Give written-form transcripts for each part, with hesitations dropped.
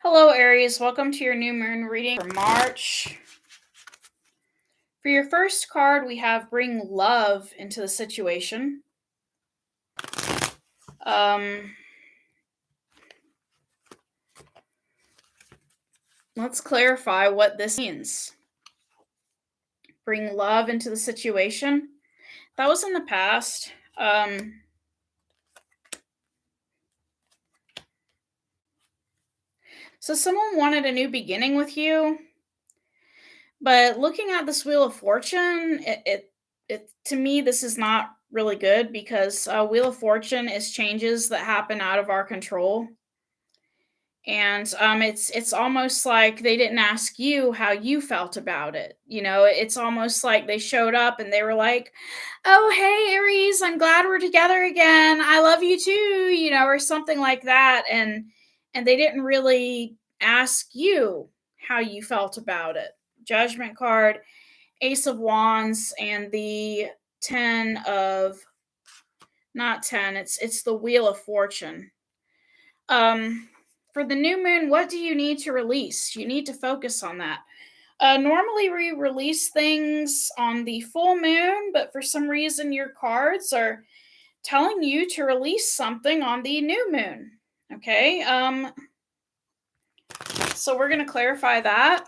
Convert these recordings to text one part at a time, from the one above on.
Hello, Aries. Welcome to your new moon reading for March. For your first card, we have Bring Love into the Situation. Let's clarify what this means. Bring love into the situation. That was in the past. So someone wanted a new beginning with you, but looking at this Wheel of Fortune, it to me this is not really good because Wheel of Fortune is changes that happen out of our control. And it's almost like they didn't ask you how you felt about it. It's almost like they showed up and they were like, "Oh, hey, Aries, I'm glad we're together again. I love you too," or something like that. And they didn't really ask you how you felt about it. Judgment card, Ace of Wands, and the 10 of not 10, it's the Wheel of Fortune. For the new moon, what do you need to release? You need to focus on that. Normally, we release things on the full moon, but for some reason, your cards are telling you to release something on the new moon. Okay. So we're going to clarify that.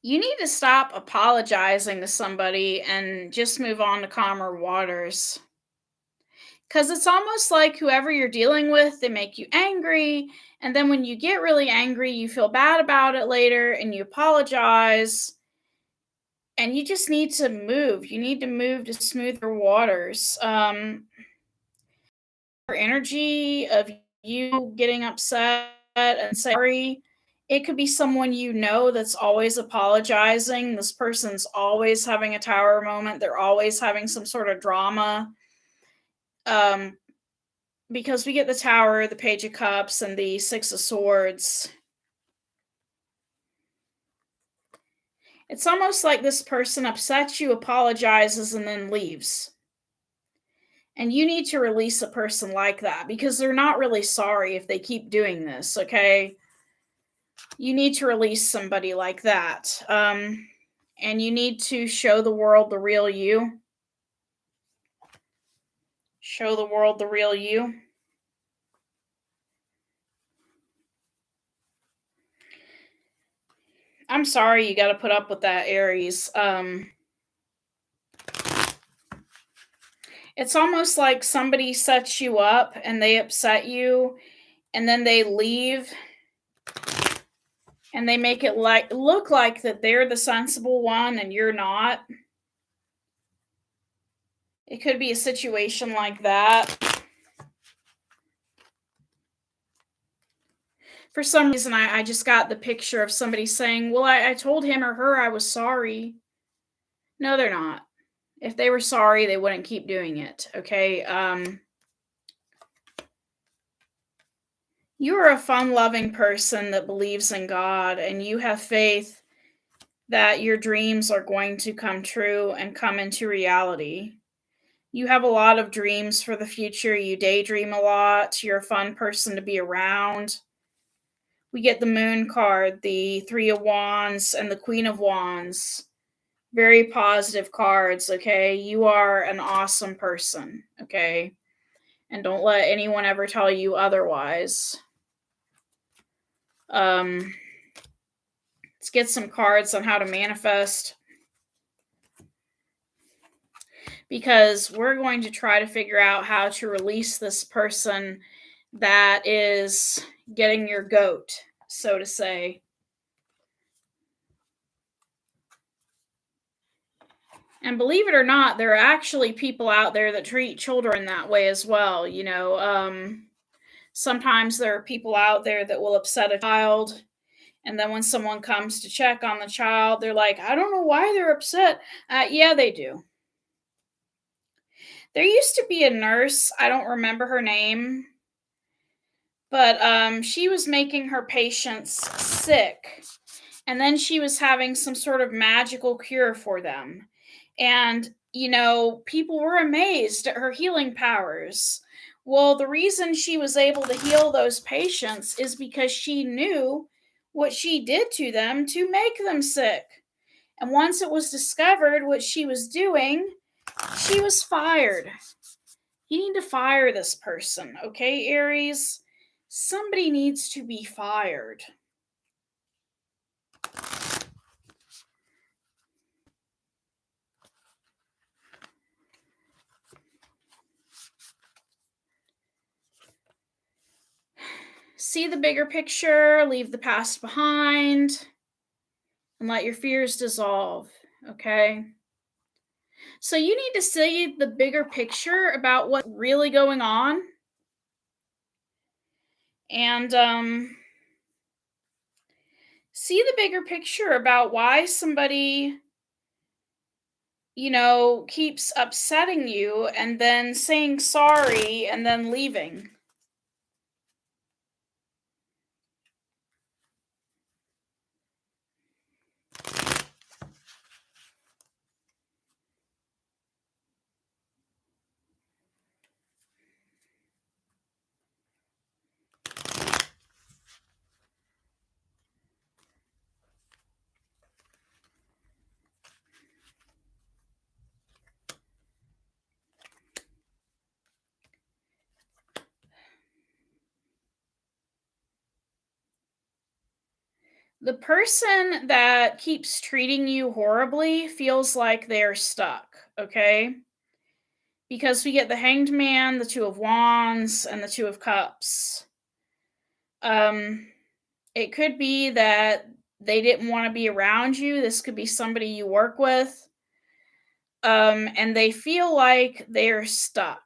You need to stop apologizing to somebody and just move on to calmer waters. Because it's almost like whoever you're dealing with, they make you angry. And then when you get really angry, you feel bad about it later and you apologize. And you just need to move. You need to move to smoother waters. Energy of you getting upset and sorry. It could be someone that's always apologizing. This person's always having a tower moment. They're always having some sort of drama. Because we get the Tower, the Page of Cups, and the Six of Swords. It's almost like this person upsets you, apologizes, and then leaves. And you need to release a person like that because they're not really sorry if they keep doing this, okay? You need to release somebody like that. And you need to show the world the real you. Show the world the real you. I'm sorry you got to put up with that, Aries. It's almost like somebody sets you up and they upset you and then they leave and they make it look like that they're the sensible one and you're not. It could be a situation like that. For some reason, I just got the picture of somebody saying, "Well, I told him or her I was sorry." No, they're not. If they were sorry, they wouldn't keep doing it, okay? You are a fun-loving person that believes in God, and you have faith that your dreams are going to come true and come into reality. You have a lot of dreams for the future. You daydream a lot. You're a fun person to be around. We get the Moon card, the Three of Wands, and the Queen of Wands. Very positive cards, okay? You are an awesome person, okay? And don't let anyone ever tell you otherwise. Let's get some cards on how to manifest. Because we're going to try to figure out how to release this person that is getting your goat, so to say. And believe it or not, there are actually people out there that treat children that way as well. Sometimes there are people out there that will upset a child. And then when someone comes to check on the child, they're like, I don't know why they're upset. Yeah, they do. There used to be a nurse, I don't remember her name, but she was making her patients sick. And then she was having some sort of magical cure for them. And, people were amazed at her healing powers. Well, the reason she was able to heal those patients is because she knew what she did to them to make them sick. And once it was discovered what she was doing, she was fired. You need to fire this person, okay, Aries? Somebody needs to be fired. See the bigger picture, leave the past behind, and let your fears dissolve, okay? So you need to see the bigger picture about what's really going on. And see the bigger picture about why somebody, keeps upsetting you and then saying sorry and then leaving. The person that keeps treating you horribly feels like they're stuck, okay? Because we get the Hanged Man, the Two of Wands, and the Two of Cups. Um, it could be that they didn't want to be around you. This could be somebody you work with. And they feel like they're stuck.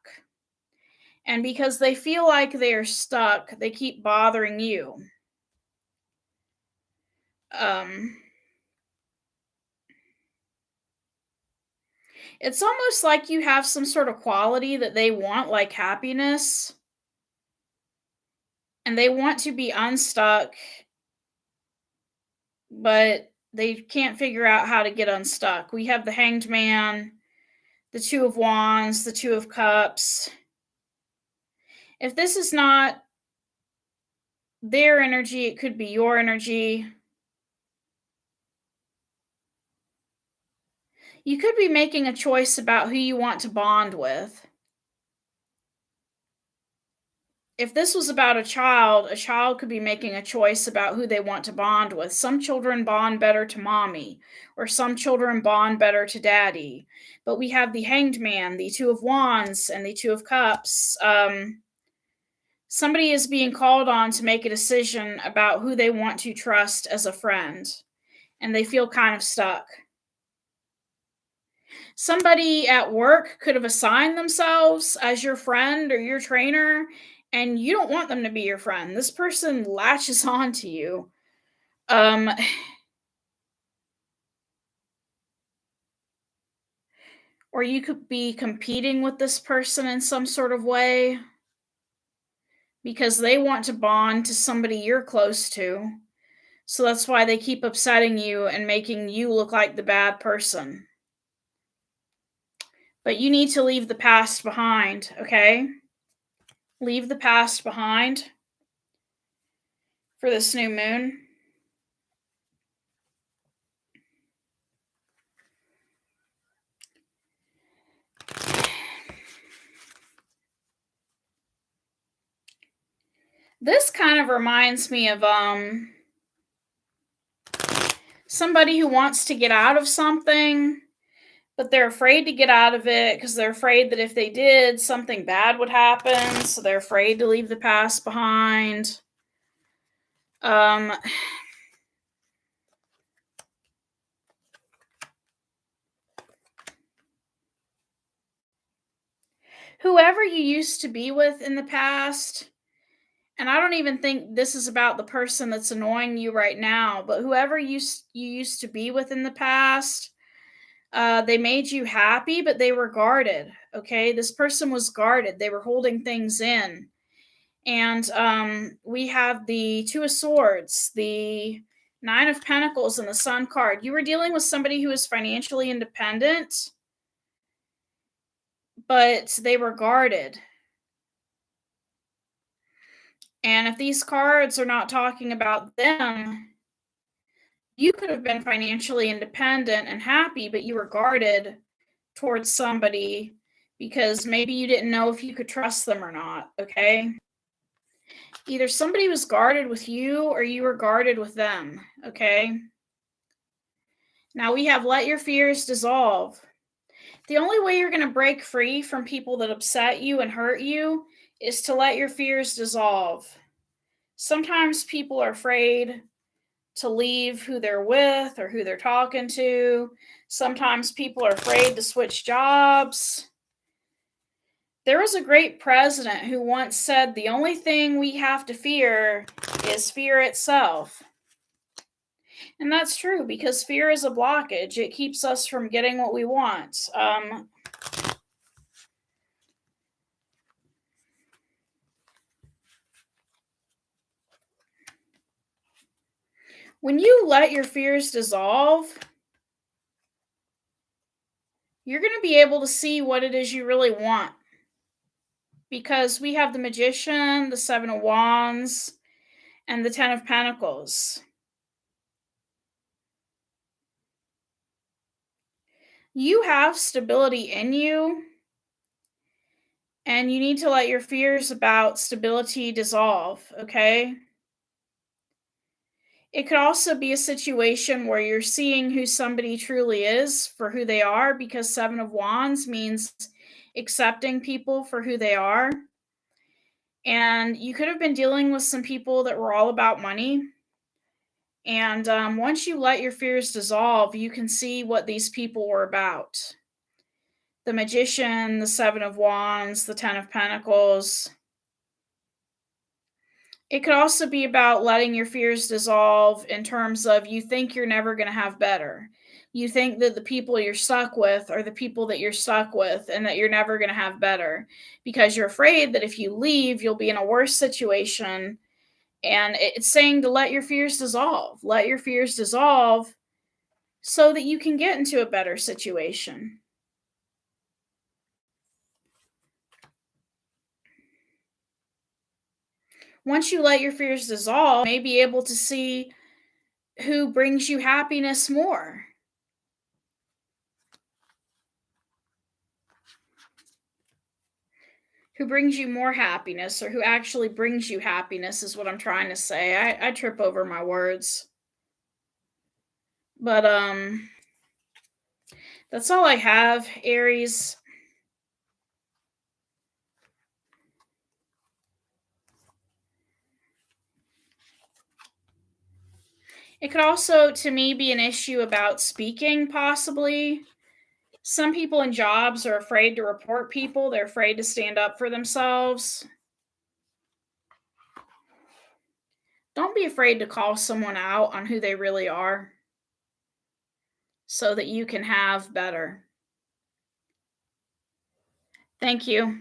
And because they feel like they're stuck, they keep bothering you. It's almost like you have some sort of quality that they want, like happiness, and they want to be unstuck, but they can't figure out how to get unstuck. We have the Hanged Man, the Two of Wands, the Two of Cups. If this is not their energy, it could be your energy. You could be making a choice about who you want to bond with. If this was about a child could be making a choice about who they want to bond with. Some children bond better to mommy, or some children bond better to daddy. But we have the Hanged Man, the Two of Wands, and the Two of Cups. Somebody is being called on to make a decision about who they want to trust as a friend, and they feel kind of stuck. Somebody at work could have assigned themselves as your friend or your trainer, and you don't want them to be your friend. This person latches on to you. Um, or you could be competing with this person in some sort of way because they want to bond to somebody you're close to. So that's why they keep upsetting you and making you look like the bad person. But you need to leave the past behind, okay? Leave the past behind for this new moon. This kind of reminds me of somebody who wants to get out of something, but they're afraid to get out of it because they're afraid that if they did, something bad would happen. So they're afraid to leave the past behind. Um, whoever you used to be with in the past, and I don't even think this is about the person that's annoying you right now, but whoever you used to be with in the past, they made you happy, but they were guarded. Okay, this person was guarded. They were holding things in, and we have the Two of Swords, the Nine of Pentacles, and the Sun card. You were dealing with somebody who is financially independent, but they were guarded. And if these cards are not talking about them, you could have been financially independent and happy, but you were guarded towards somebody because maybe you didn't know if you could trust them or not. Okay. Either somebody was guarded with you or you were guarded with them. Okay. Now we have let your fears dissolve. The only way you're going to break free from people that upset you and hurt you is to let your fears dissolve. Sometimes people are afraid to leave who they're with or who they're talking to. Sometimes people are afraid to switch jobs. There was a great president who once said, the only thing we have to fear is fear itself. And that's true because fear is a blockage. It keeps us from getting what we want. When you let your fears dissolve, you're going to be able to see what it is you really want. Because we have the Magician, the Seven of Wands, and the Ten of Pentacles. You have stability in you, and you need to let your fears about stability dissolve, okay? It could also be a situation where you're seeing who somebody truly is for who they are, because Seven of Wands means accepting people for who they are. And you could have been dealing with some people that were all about money. And once you let your fears dissolve, you can see what these people were about. The Magician, the Seven of Wands, the Ten of Pentacles. It could also be about letting your fears dissolve in terms of you think you're never going to have better. You think that the people you're stuck with are the people that you're stuck with and that you're never going to have better because you're afraid that if you leave, you'll be in a worse situation. And it's saying to let your fears dissolve. Let your fears dissolve so that you can get into a better situation. Once you let your fears dissolve, you may be able to see who brings you happiness more. Who brings you more happiness, or who actually brings you happiness is what I'm trying to say. I trip over my words. But that's all I have, Aries. It could also, to me, be an issue about speaking, possibly. Some people in jobs are afraid to report people, they're afraid to stand up for themselves. Don't be afraid to call someone out on who they really are so that you can have better. Thank you.